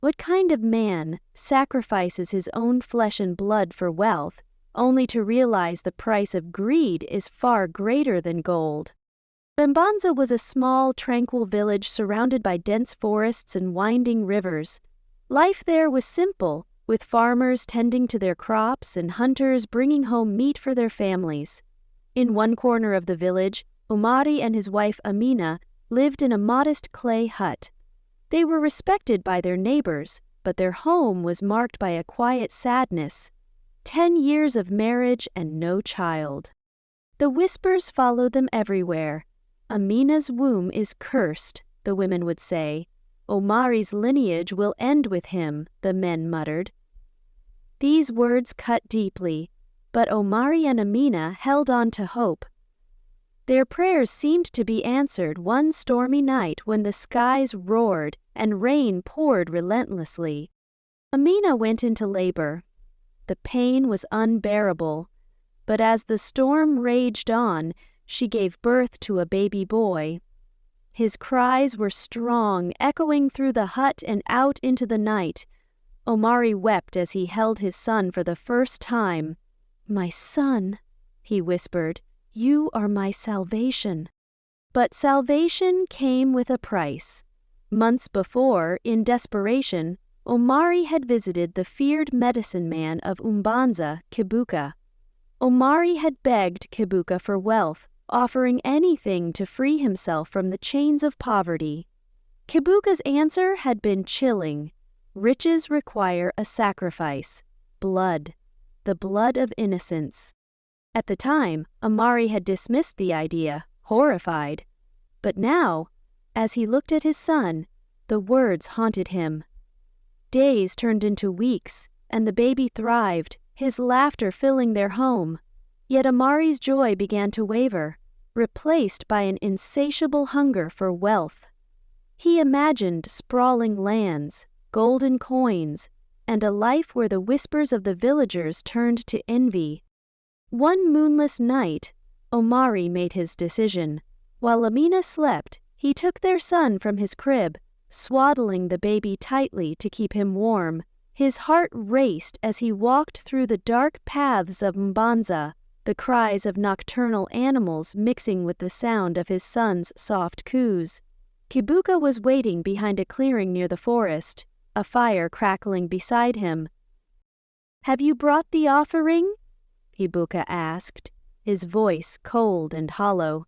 What kind of man sacrifices his own flesh and blood for wealth, only to realize the price of greed is far greater than gold? Mbanza was a small, tranquil village surrounded by dense forests and winding rivers. Life there was simple, with farmers tending to their crops and hunters bringing home meat for their families. In one corner of the village, Omari and his wife Amina lived in a modest clay hut. They were respected by their neighbors, but their home was marked by a quiet sadness. 10 years of marriage and no child. The whispers followed them everywhere. Amina's womb is cursed, the women would say. Omari's lineage will end with him, the men muttered. These words cut deeply, but Omari and Amina held on to hope. Their prayers seemed to be answered one stormy night when the skies roared and rain poured relentlessly. Amina went into labor. The pain was unbearable, but as the storm raged on, she gave birth to a baby boy. His cries were strong, echoing through the hut and out into the night. Omari wept as he held his son for the first time. "My son," he whispered, "you are my salvation." But salvation came with a price. Months before, in desperation, Omari had visited the feared medicine man of Mbanza, Kibuka. Omari had begged Kibuka for wealth, offering anything to free himself from the chains of poverty. Kibuka's answer had been chilling. Riches require a sacrifice, blood, the blood of innocence. At the time, Omari had dismissed the idea, horrified. But now, as he looked at his son, the words haunted him. Days turned into weeks, and the baby thrived, his laughter filling their home. Yet Omari's joy began to waver, replaced by an insatiable hunger for wealth. He imagined sprawling lands, golden coins, and a life where the whispers of the villagers turned to envy. One moonless night, Omari made his decision. While Amina slept, he took their son from his crib, swaddling the baby tightly to keep him warm. His heart raced as he walked through the dark paths of Mbanza, the cries of nocturnal animals mixing with the sound of his son's soft coos. Kibuka was waiting behind a clearing near the forest, a fire crackling beside him. "Have you brought the offering?" Kibuka asked, his voice cold and hollow.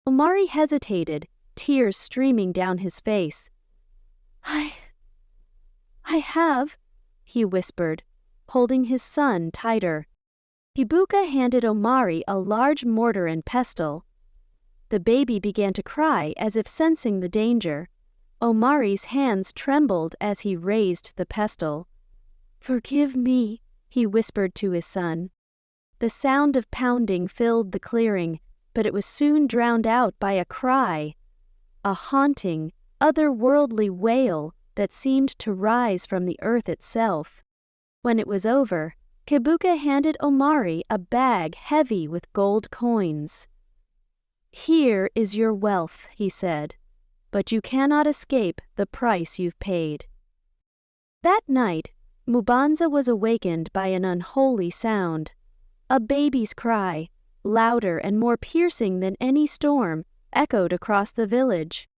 Omari hesitated, tears streaming down his face. I have," he whispered, holding his son tighter. Kibuka handed Omari a large mortar and pestle. The baby began to cry as if sensing the danger. Omari's hands trembled as he raised the pestle. "Forgive me," he whispered to his son. The sound of pounding filled the clearing, but it was soon drowned out by a cry, a haunting, otherworldly wail that seemed to rise from the earth itself. When it was over, Kibuka handed Omari a bag heavy with gold coins. "Here is your wealth," he said, "but you cannot escape the price you've paid." That night, Mbanza was awakened by an unholy sound. A baby's cry, louder and more piercing than any storm, echoed across the village.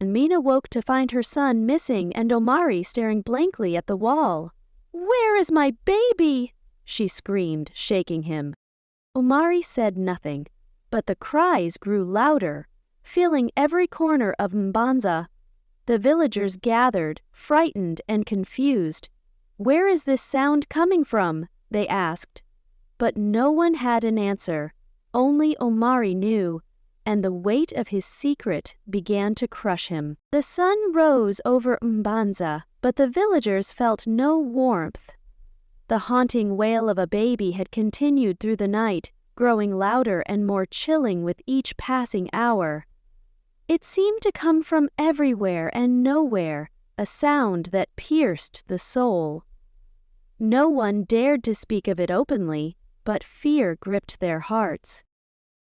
Amina woke to find her son missing and Omari staring blankly at the wall. "Where is my baby?" she screamed, shaking him. Omari said nothing, but the cries grew louder, filling every corner of Mbanza. The villagers gathered, frightened and confused. "Where is this sound coming from?" they asked. But no one had an answer. Only Omari knew, and the weight of his secret began to crush him. The sun rose over Mbanza, but the villagers felt no warmth. The haunting wail of a baby had continued through the night, growing louder and more chilling with each passing hour. It seemed to come from everywhere and nowhere, a sound that pierced the soul. No one dared to speak of it openly, but fear gripped their hearts.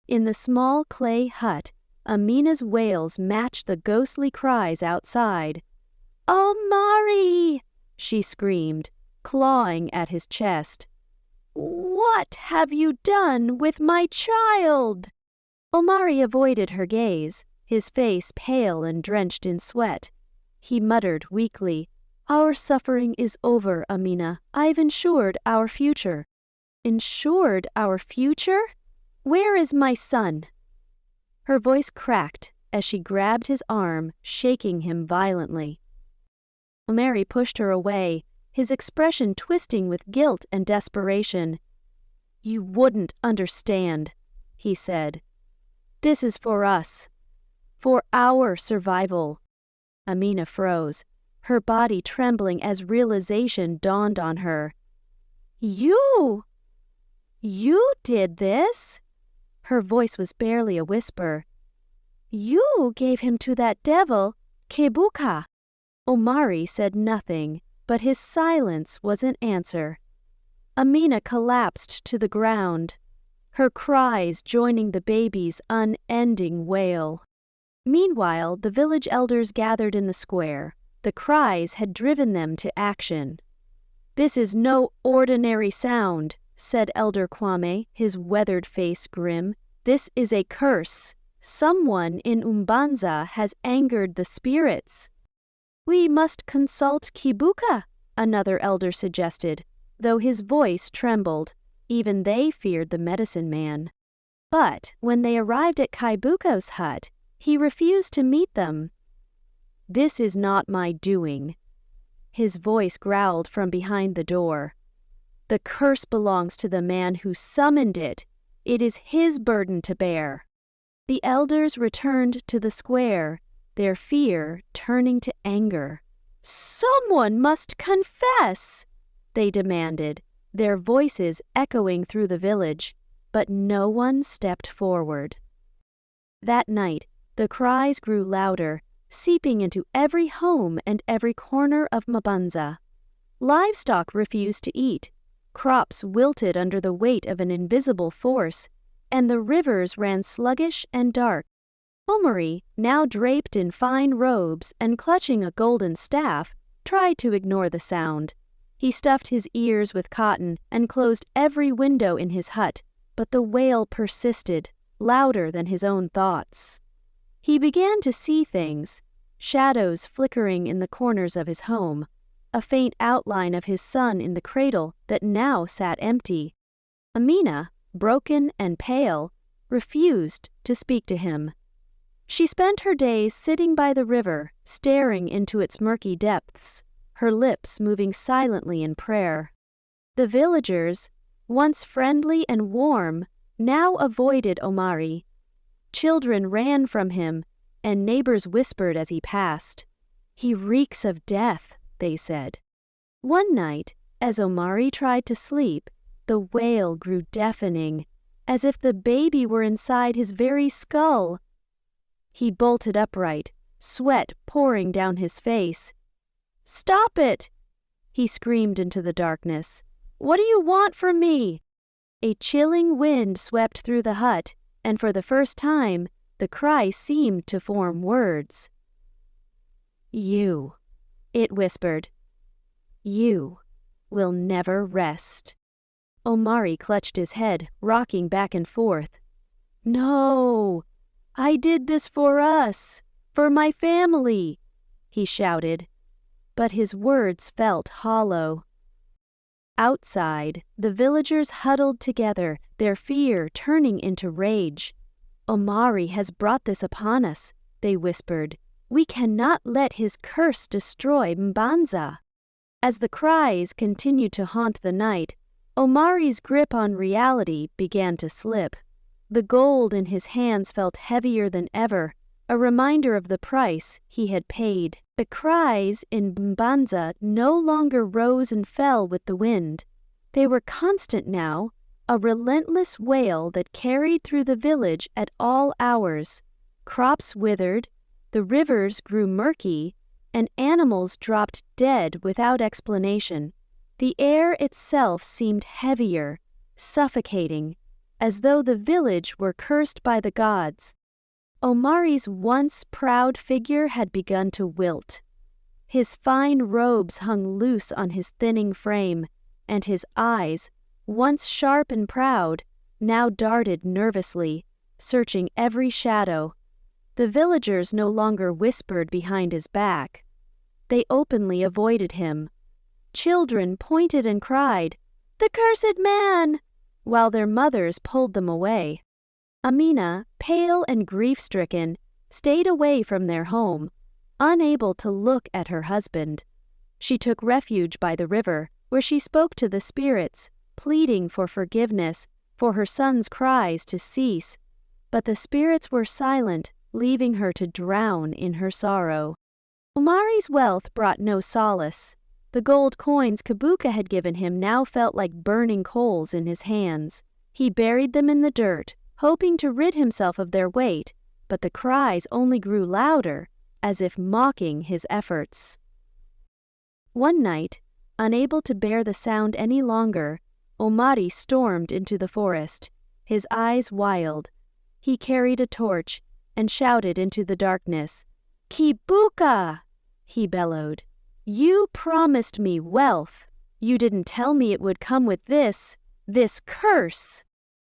In the small clay hut, Amina's wails matched the ghostly cries outside. "Omari! she screamed, clawing at his chest. "What have you done with my child?" Omari avoided her gaze, his face pale and drenched in sweat. He muttered weakly, "Our suffering is over, Amina. I've ensured our future." "Ensured our future? Where is my son?" Her voice cracked as she grabbed his arm, shaking him violently. Omari pushed her away, his expression twisting with guilt and desperation. "You wouldn't understand," he said. "This is for us. For our survival." Amina froze, her body trembling as realization dawned on her. You did this?" Her voice was barely a whisper. "You gave him to that devil, Kebuka." Omari said nothing, but his silence was an answer. Amina collapsed to the ground, her cries joining the baby's unending wail. Meanwhile, the village elders gathered in the square. The cries had driven them to action. "This is no ordinary sound," said Elder Kwame, his weathered face grim. "This is a curse. Someone in Umbanza has angered the spirits." "We must consult Kibuka," another elder suggested, though his voice trembled. Even they feared the medicine man. But when they arrived at Kaibuko's hut, he refused to meet them. "This is not my doing." His voice growled from behind the door. "The curse belongs to the man who summoned it. It is his burden to bear." The elders returned to the square, their fear turning to anger. "Someone must confess," they demanded, their voices echoing through the village, but no one stepped forward. That night, the cries grew louder, seeping into every home and every corner of Mbanza. Livestock refused to eat, crops wilted under the weight of an invisible force, and the rivers ran sluggish and dark. Omari, now draped in fine robes and clutching a golden staff, tried to ignore the sound. He stuffed his ears with cotton and closed every window in his hut, but the wail persisted, louder than his own thoughts. He began to see things, shadows flickering in the corners of his home, a faint outline of his son in the cradle that now sat empty. Amina, broken and pale, refused to speak to him. She spent her days sitting by the river, staring into its murky depths, her lips moving silently in prayer. The villagers, once friendly and warm, now avoided Omari. Children ran from him, and neighbors whispered as he passed. "He reeks of death," they said. One night, as Omari tried to sleep, the wail grew deafening, as if the baby were inside his very skull. He bolted upright, sweat pouring down his face. "Stop it!" he screamed into the darkness. "What do you want from me?" A chilling wind swept through the hut, and for the first time, the cry seemed to form words. "You," it whispered, "you will never rest." Omari clutched his head, rocking back and forth. "No! I did this for us, for my family," he shouted, but his words felt hollow. Outside, the villagers huddled together, their fear turning into rage. "Omari has brought this upon us," they whispered. "We cannot let his curse destroy Mbanza." As the cries continued to haunt the night, Omari's grip on reality began to slip. The gold in his hands felt heavier than ever, a reminder of the price he had paid. The cries in Mbanza no longer rose and fell with the wind. They were constant now, a relentless wail that carried through the village at all hours. Crops withered, the rivers grew murky, and animals dropped dead without explanation. The air itself seemed heavier, suffocating, as though the village were cursed by the gods. Omari's once proud figure had begun to wilt. His fine robes hung loose on his thinning frame, and his eyes, once sharp and proud, now darted nervously, searching every shadow. The villagers no longer whispered behind his back. They openly avoided him. Children pointed and cried, "The cursed man!" while their mothers pulled them away. Amina, pale and grief-stricken, stayed away from their home, unable to look at her husband. She took refuge by the river, where she spoke to the spirits, pleading for forgiveness, for her son's cries to cease. But the spirits were silent, leaving her to drown in her sorrow. Omari's wealth brought no solace. The gold coins Kibuka had given him now felt like burning coals in his hands. He buried them in the dirt, hoping to rid himself of their weight, but the cries only grew louder, as if mocking his efforts. One night, unable to bear the sound any longer, Omari stormed into the forest, his eyes wild. He carried a torch and shouted into the darkness. "Kibuka!" he bellowed. "You promised me wealth. You didn't tell me it would come with this curse."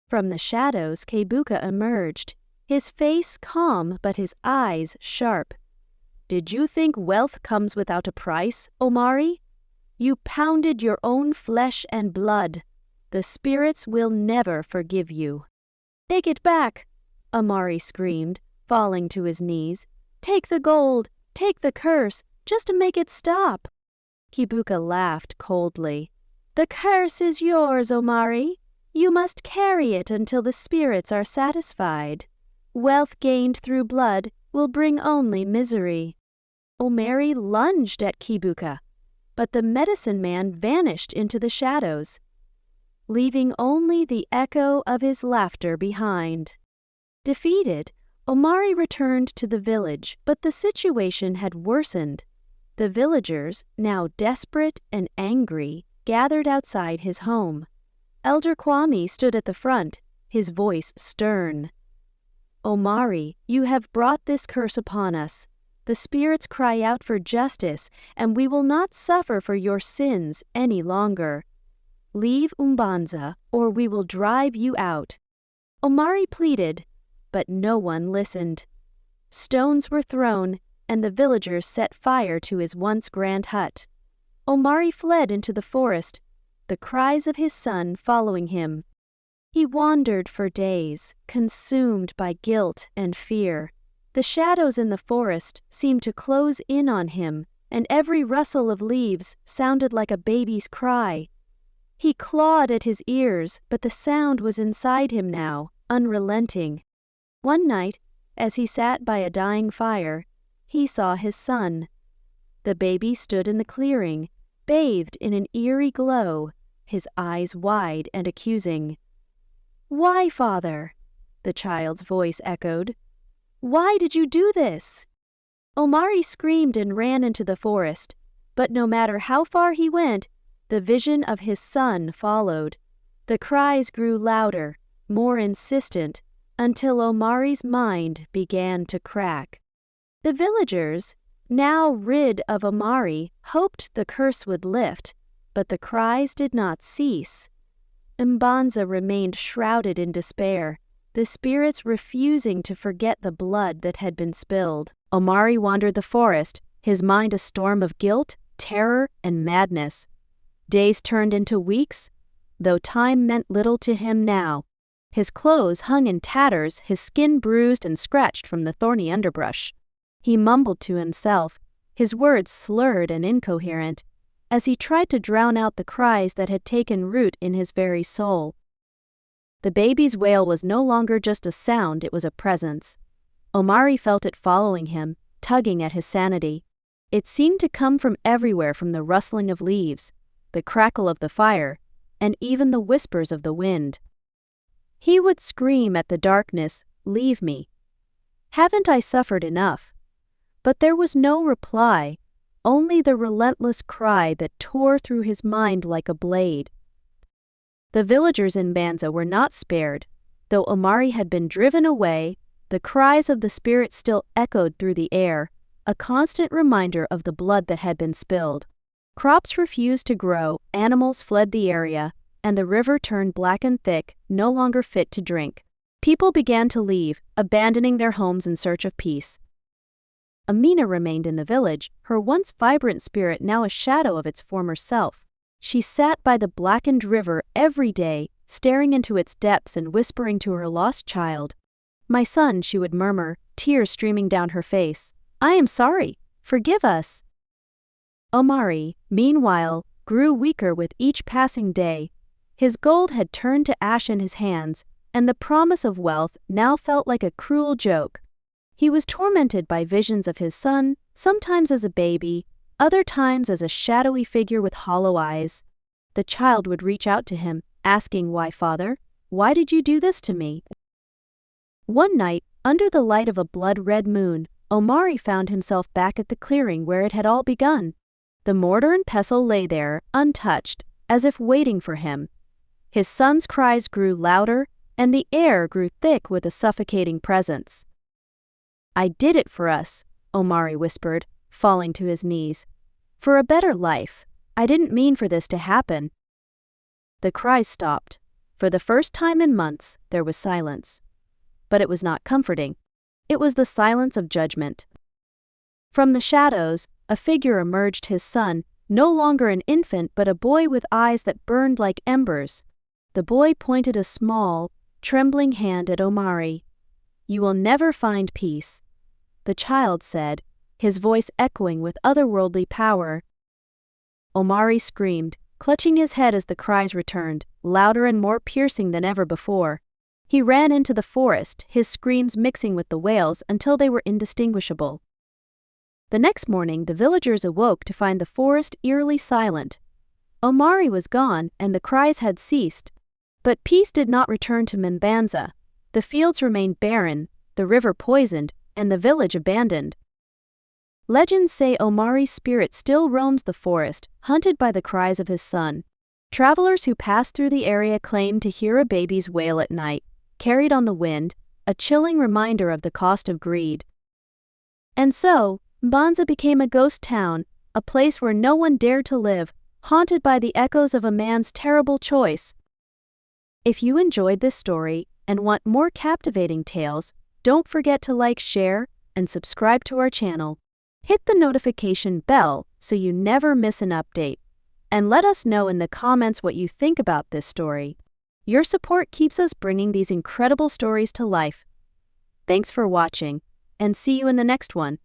From the shadows, Kibuka emerged, his face calm but his eyes sharp. "Did you think wealth comes without a price, Omari? You pounded your own flesh and blood. The spirits will never forgive you." "Take it back," Omari screamed, falling to his knees. "Take the gold, take the curse, just to make it stop." Kibuka laughed coldly. "The curse is yours, Omari. You must carry it until the spirits are satisfied. Wealth gained through blood will bring only misery." Omari lunged at Kibuka, but the medicine man vanished into the shadows, leaving only the echo of his laughter behind. Defeated, Omari returned to the village, but the situation had worsened. The villagers, now desperate and angry, gathered outside his home. Elder Kwame stood at the front, his voice stern. "Omari, you have brought this curse upon us. The spirits cry out for justice, and we will not suffer for your sins any longer. Leave Umbanza, or we will drive you out." Omari pleaded, but no one listened. Stones were thrown, and the villagers set fire to his once grand hut. Omari fled into the forest, the cries of his son following him. He wandered for days, consumed by guilt and fear. The shadows in the forest seemed to close in on him, and every rustle of leaves sounded like a baby's cry. He clawed at his ears, but the sound was inside him now, unrelenting. One night, as he sat by a dying fire, he saw his son. The baby stood in the clearing, bathed in an eerie glow, his eyes wide and accusing. "Why, father?" the child's voice echoed. "Why did you do this?" Omari screamed and ran into the forest, but no matter how far he went, the vision of his son followed. The cries grew louder, more insistent, until Omari's mind began to crack. The villagers, now rid of Omari, hoped the curse would lift, but the cries did not cease. Mbanza remained shrouded in despair, the spirits refusing to forget the blood that had been spilled. Omari wandered the forest, his mind a storm of guilt, terror, and madness. Days turned into weeks, though time meant little to him now. His clothes hung in tatters, his skin bruised and scratched from the thorny underbrush. He mumbled to himself, his words slurred and incoherent, as he tried to drown out the cries that had taken root in his very soul. The baby's wail was no longer just a sound, it was a presence. Omari felt it following him, tugging at his sanity. It seemed to come from everywhere, from the rustling of leaves, the crackle of the fire, and even the whispers of the wind. He would scream at the darkness, "Leave me. Haven't I suffered enough?" But there was no reply, only the relentless cry that tore through his mind like a blade. The villagers in Banza were not spared. Though Omari had been driven away, the cries of the spirits still echoed through the air, a constant reminder of the blood that had been spilled. Crops refused to grow, animals fled the area, and the river turned black and thick, no longer fit to drink. People began to leave, abandoning their homes in search of peace. Amina remained in the village, her once vibrant spirit now a shadow of its former self. She sat by the blackened river every day, staring into its depths and whispering to her lost child. "My son," she would murmur, tears streaming down her face. "I am sorry. Forgive us." Omari, meanwhile, grew weaker with each passing day. His gold had turned to ash in his hands, and the promise of wealth now felt like a cruel joke. He was tormented by visions of his son, sometimes as a baby, other times as a shadowy figure with hollow eyes. The child would reach out to him, asking, "Why, father? Why did you do this to me?" One night, under the light of a blood-red moon, Omari found himself back at the clearing where it had all begun. The mortar and pestle lay there, untouched, as if waiting for him. His son's cries grew louder, and the air grew thick with a suffocating presence. "I did it for us," Omari whispered, falling to his knees. "For a better life. I didn't mean for this to happen." The cries stopped. For the first time in months, there was silence. But it was not comforting. It was the silence of judgment. From the shadows, a figure emerged, his son, no longer an infant but a boy with eyes that burned like embers. The boy pointed a small, trembling hand at Omari. "You will never find peace," the child said, his voice echoing with otherworldly power. Omari screamed, clutching his head as the cries returned, louder and more piercing than ever before. He ran into the forest, his screams mixing with the wails until they were indistinguishable. The next morning, the villagers awoke to find the forest eerily silent. Omari was gone, and the cries had ceased. But peace did not return to Mbanza. The fields remained barren, the river poisoned, and the village abandoned. Legends say Omari's spirit still roams the forest, hunted by the cries of his son. Travelers who pass through the area claim to hear a baby's wail at night, carried on the wind, a chilling reminder of the cost of greed. And so, Mbanza became a ghost town, a place where no one dared to live, haunted by the echoes of a man's terrible choice. If you enjoyed this story and want more captivating tales, don't forget to like, share, and subscribe to our channel. Hit the notification bell so you never miss an update. And let us know in the comments what you think about this story. Your support keeps us bringing these incredible stories to life. Thanks for watching, and see you in the next one.